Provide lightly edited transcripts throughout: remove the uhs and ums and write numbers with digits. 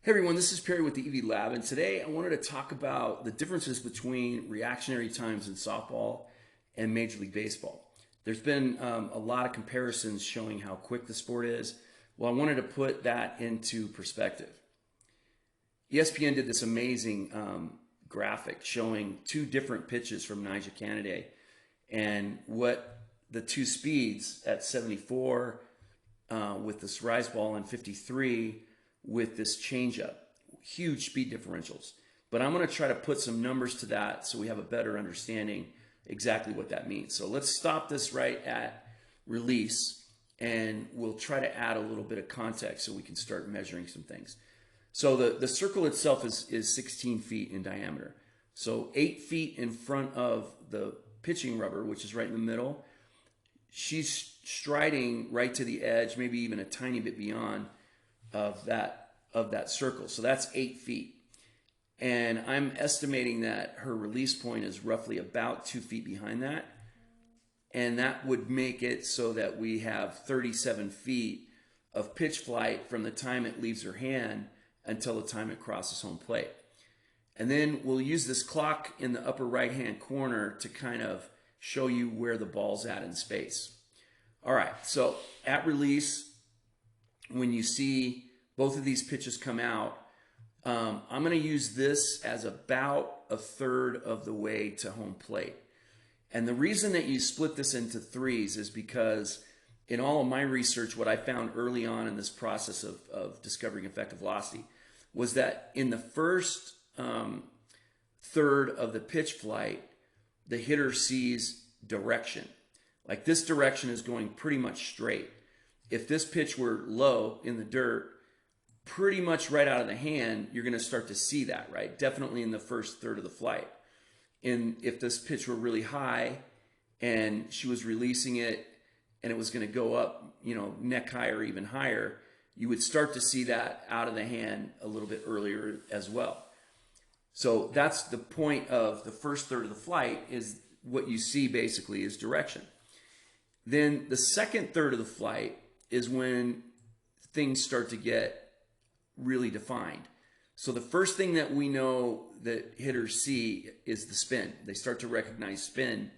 Hey everyone, this is Perry with the EV Lab, and today I wanted to talk about the differences between reactionary times in softball and Major League Baseball. There's been a lot of comparisons showing how quick the sport is. Well, I wanted to put that into perspective. ESPN did this amazing graphic showing two different pitches from Nigel Canady and what the two speeds at 74 with this rise ball and 53 with this changeup. Huge speed differentials. But I'm going to try to put some numbers to that so we have a better understanding exactly what that means. So let's stop this right at release and we'll try to add a little bit of context so we can start measuring some things. So the circle itself is 16 feet in diameter. So 8 feet in front of the pitching rubber, which is right in the middle, she's striding right to the edge, maybe even a tiny bit beyond of that circle. So that's 8 feet. And I'm estimating that her release point is roughly about 2 feet behind that. And that would make it so that we have 37 feet of pitch flight from the time it leaves her hand until the time it crosses home plate. And then we'll use this clock in the upper right hand corner to kind of show you where the ball's at in space. All right, so at release, when you see both of these pitches come out, I'm going to use this as about a third of the way to home plate. And the reason that you split this into threes is because in all of my research, what I found early on in this process of discovering effective velocity was that in the first third of the pitch flight, the hitter sees direction. Like this direction is going pretty much straight. If this pitch were low in the dirt, pretty much right out of the hand, you're going to start to see that, right? Definitely in the first third of the flight. And if this pitch were really high and she was releasing it and it was going to go up, neck high or even higher, you would start to see that out of the hand a little bit earlier as well. So that's the point of the first third of the flight, is what you see basically is direction. Then the second third of the flight is when things start to get really defined. So the first thing that we know that hitters see is the spin. They start to recognize spin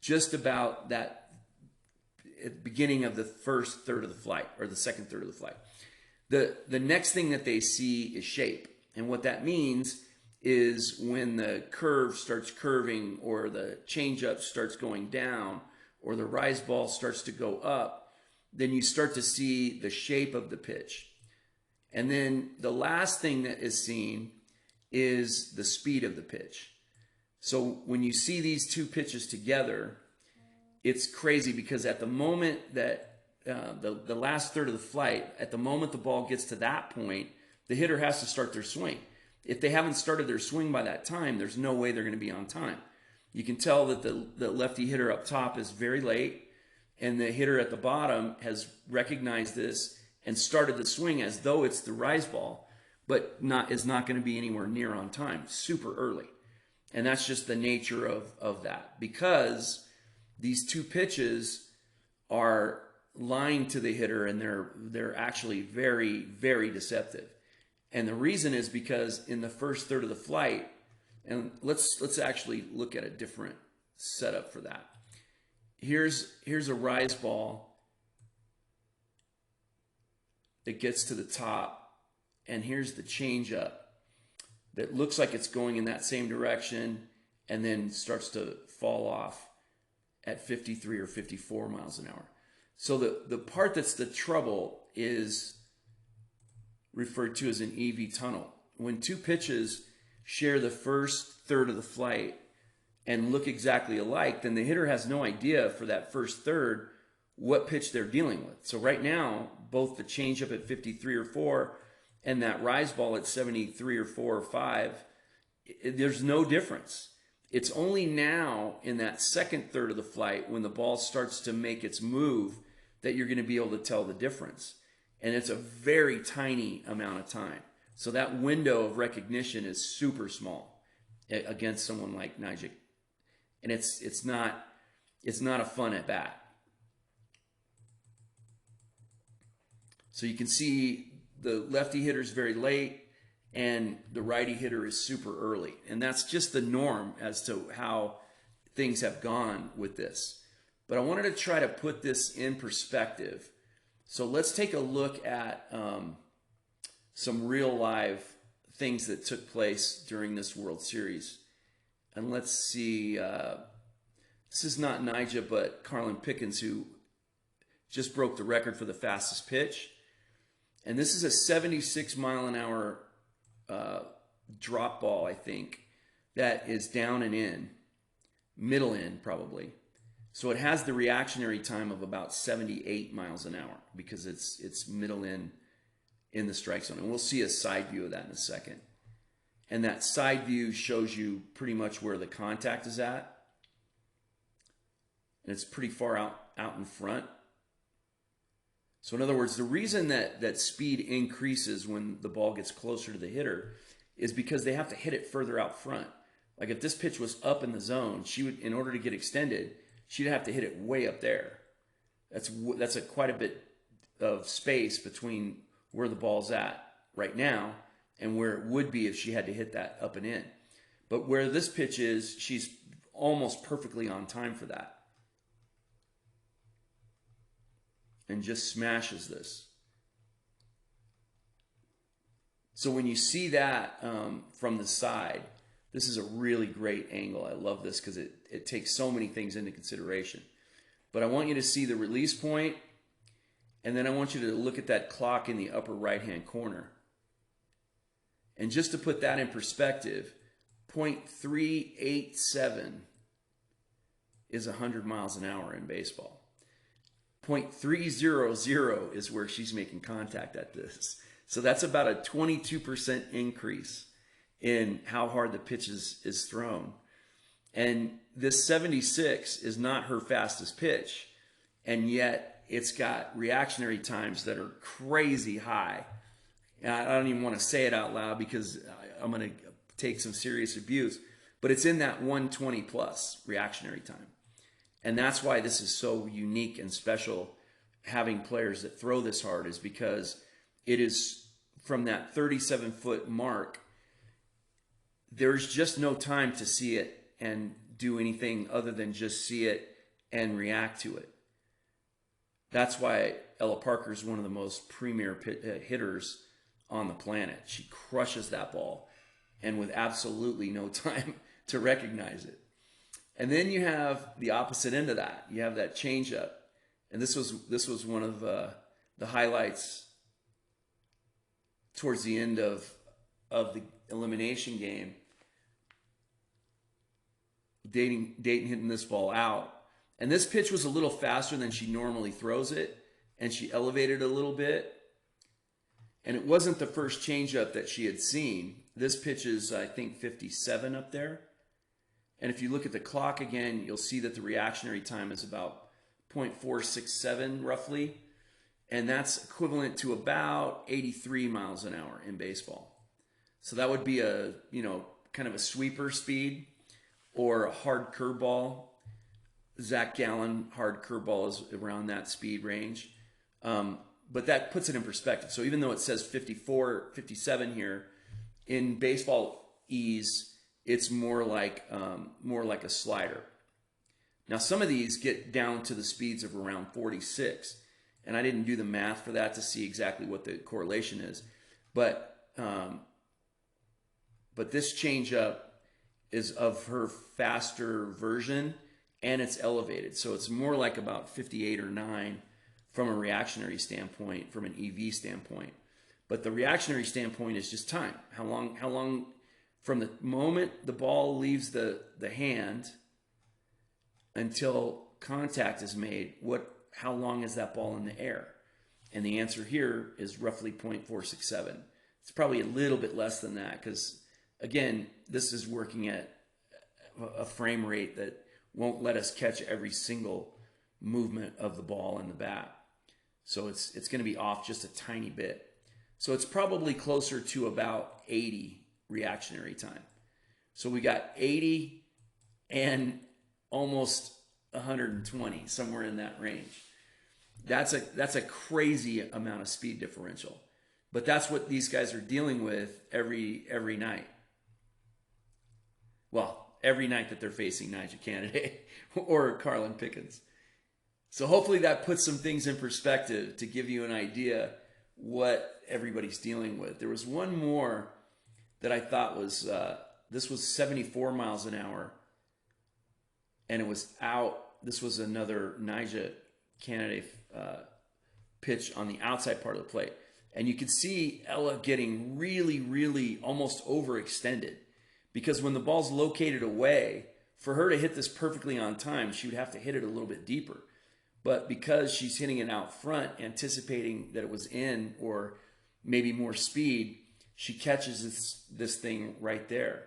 just about that at the beginning of the first third of the flight, or the second third of the flight. The next thing that they see is shape. And what that means is when the curve starts curving, or the changeup starts going down, or the rise ball starts to go up, then you start to see the shape of the pitch. And then the last thing that is seen is the speed of the pitch. So when you see these two pitches together, it's crazy because at the moment that the last third of the flight, at the moment the ball gets to that point, the hitter has to start their swing. If they haven't started their swing by that time, there's no way they're going to be on time. You can tell that the lefty hitter up top is very late, and the hitter at the bottom has recognized this and started the swing as though it's the rise ball, but is not going to be anywhere near on time, super early. And that's just the nature of that, because these two pitches are lying to the hitter, and they're actually very, very deceptive. And the reason is because in the first third of the flight, and let's actually look at a different setup for that. Here's a rise ball that gets to the top, and here's the changeup that looks like it's going in that same direction and then starts to fall off at 53 or 54 miles an hour. So the part that's the trouble is referred to as an EV tunnel. When two pitches share the first third of the flight and look exactly alike, then the hitter has no idea for that first third what pitch they're dealing with. So right now, both the changeup at 53 or 4 and that rise ball at 73 or 4 or 5, there's no difference. It's only now in that second third of the flight, when the ball starts to make its move, that you're going to be able to tell the difference. And it's a very tiny amount of time. So that window of recognition is super small against someone like Nigel. And it's not a fun at bat. So you can see the lefty hitter's very late, and the righty hitter is super early. And that's just the norm as to how things have gone with this. But I wanted to try to put this in perspective. So let's take a look at some real live things that took place during this World Series. And let's see, this is not Nyjah, but Carlin Pickens, who just broke the record for the fastest pitch. And this is a 76 mile an hour drop ball, I think, that is down and in, middle in probably. So it has the reactionary time of about 78 miles an hour because it's middle in the strike zone. And we'll see a side view of that in a second. And that side view shows you pretty much where the contact is at. And it's pretty far out in front. So in other words, the reason that speed increases when the ball gets closer to the hitter is because they have to hit it further out front. Like if this pitch was up in the zone, she would, in order to get extended, she'd have to hit it way up there. That's quite a bit of space between where the ball's at right now and where it would be if she had to hit that up and in. But where this pitch is, she's almost perfectly on time for that. And just smashes this. So when you see that from the side, this is a really great angle. I love this because it takes so many things into consideration. But I want you to see the release point, and then I want you to look at that clock in the upper right-hand corner. And just to put that in perspective, 0.387 is 100 miles an hour in baseball. 0.300 is where she's making contact at this. So that's about a 22% increase in how hard the pitch is thrown. And this 76 is not her fastest pitch, and yet it's got reactionary times that are crazy high. And I don't even want to say it out loud because I'm going to take some serious abuse, but it's in that 120 plus reactionary time. And that's why this is so unique and special, having players that throw this hard, is because it is from that 37-foot mark, there's just no time to see it and do anything other than just see it and react to it. That's why Ella Parker is one of the most premier hitters on the planet. She crushes that ball and with absolutely no time to recognize it. And then you have the opposite end of that. You have that changeup. And this was one of the highlights towards the end of the elimination game. Dayton hitting this ball out. And this pitch was a little faster than she normally throws it, and she elevated a little bit. And it wasn't the first changeup that she had seen. This pitch is, I think, 57 up there. And if you look at the clock again, you'll see that the reactionary time is about 0.467 roughly. And that's equivalent to about 83 miles an hour in baseball. So that would be a, kind of a sweeper speed or a hard curveball. Zach Gallen hard curveball is around that speed range. But that puts it in perspective. So even though it says 54, 57 here, in baseball ease, it's more like a slider. Now some of these get down to the speeds of around 46, and I didn't do the math for that to see exactly what the correlation is, but this changeup is of her faster version, and it's elevated, so it's more like about 58 or 9 from a reactionary standpoint, from an EV standpoint. But the reactionary standpoint is just time. How long from the moment the ball leaves the hand until contact is made, how long is that ball in the air? And the answer here is roughly 0.467. It's probably a little bit less than that because, again, this is working at a frame rate that won't let us catch every single movement of the ball in the bat. So it's going to be off just a tiny bit. So it's probably closer to about 80 reactionary time. So we got 80 and almost 120, somewhere in that range. That's a crazy amount of speed differential. But that's what these guys are dealing with every night. Well, every night that they're facing Nigel Kennedy or Carlin Pickens. So hopefully that puts some things in perspective to give you an idea what everybody's dealing with. There was one more that I thought was this was 74 miles an hour, and it was out. This was another Nigel Kennedy pitch on the outside part of the plate, and you could see Ella getting really almost overextended, because when the ball's located away, for her to hit this perfectly on time, she would have to hit it a little bit deeper. But because she's hitting it out front, anticipating that it was in or maybe more speed, she catches this thing right there.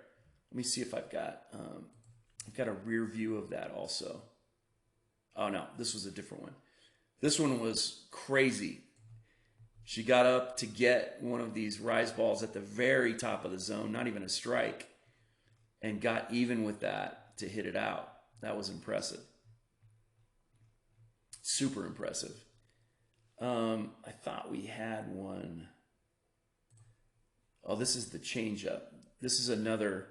Let me see if I've got a rear view of that also. Oh no, this was a different one. This one was crazy. She got up to get one of these rise balls at the very top of the zone, not even a strike, and got even with that to hit it out. That was impressive. Super impressive. I thought we had one. Oh, this is the changeup. This is another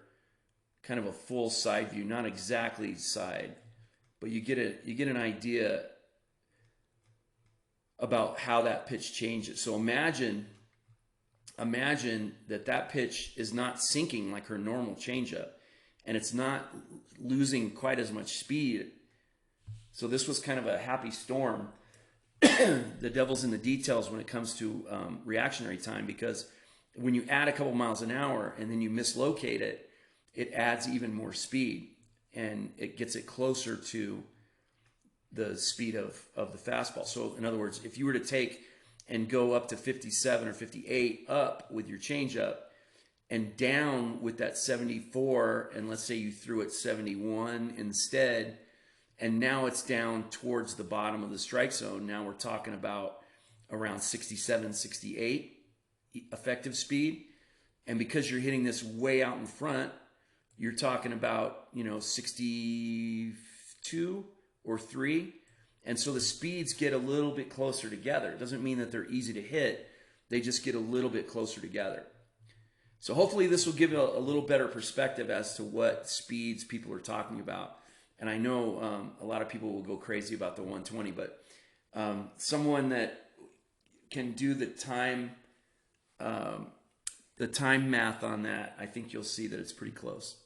kind of a full side view, not exactly side, but you get an idea about how that pitch changes. So imagine that pitch is not sinking like her normal changeup, and it's not losing quite as much speed. So this was kind of a happy storm. The devil's in the details when it comes to reactionary time, because when you add a couple miles an hour and then you mislocate it, it adds even more speed, and it gets it closer to the speed of the fastball. So in other words, if you were to take and go up to 57 or 58 up with your changeup and down with that 74, and let's say you threw it 71 instead, and now it's down towards the bottom of the strike zone. Now we're talking about around 67, 68 effective speed. And because you're hitting this way out in front, you're talking about, 62 or 3. And so the speeds get a little bit closer together. It doesn't mean that they're easy to hit. They just get a little bit closer together. So hopefully this will give you a little better perspective as to what speeds people are talking about. And I know a lot of people will go crazy about the 120, but someone that can do the time math on that, I think you'll see that it's pretty close.